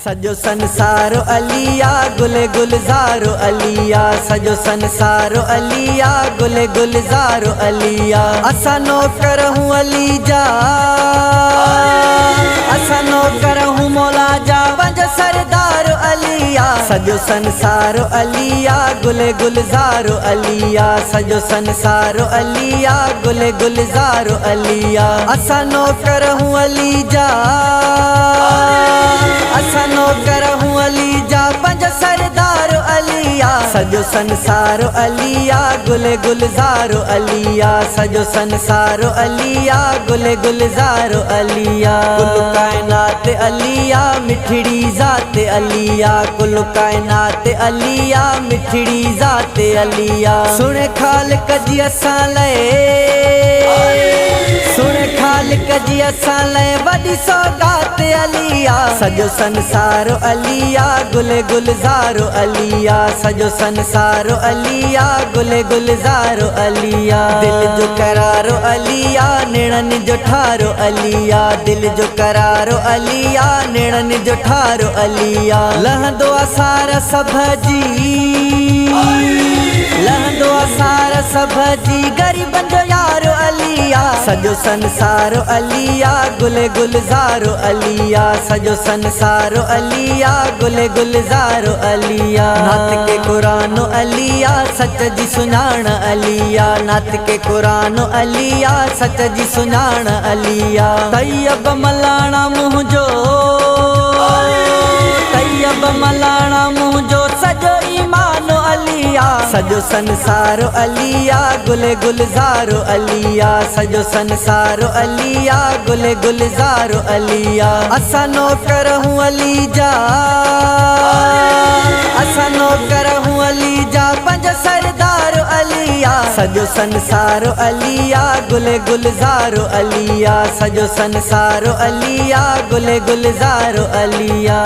सजो संसारो अलिया गुले गुलजारो अलिया सजो संसारो अलिया गुले गुलजारो अलिया असा नौकर हूँ अली जा असा नौकर हूँ मौला जा पंज सरदारो अलिया सजो संसारो अलिया गुले गुलजारो अलिया सजो संसारो अलिया गुले गुलजारो अलिया असा नौकर हूँ अली जा असा नौकर हूँ अली जा पंज सरदारो अलिया सजो संसारो अलिया गुले गुलजारो अलिया सजो संसारो अलिया गुले गुलजारो अलिया कुल कायनात अलिया मिठड़ी जाते अलिया कुल कायनात अलिया मिठड़ी जाते अलिया सुने खालिक जी असां सुने खालिक जी असां वॾी सौगात अलिया सजो संसारो अलिया गुले गुलजारो अलिया सजो संसारो अलिया गुले गुलजारो अलिया दिल जो करारो अलिया निड़न जो ठारो अलिया दिल जो करारो अलिया निड़न जो ठारो अलिया लहंदो असार सभ जी लहंदो असार सभ जी गरीबन जो यारो अलिया सजो संसारो अलिया गुले गुलजारो अलिया सजो संसारो अलिया गुले गुलजारो अलिया नात के कुरानो अलिया सच जी सुञाण अलिया नात के कुरानो अलिया सच जी सुञाण अलिया तैयब मलाणा मुंहिंजो तैयब मलाणा मुंहिंजो सजो ईमानो अलिया सजो संसारो अलिया गुले गुलजारो अलिया सजो संसारो अलिया गुले गुलजारो अलिया असा नौकर हूँ अली जा असा नौकर हूँ अली जा पंज सरदारो अलिया सजो संसारो अलिया गुले गुलजारो अलिया सजो संसारो अलिया गुले गुलजारो अलिया।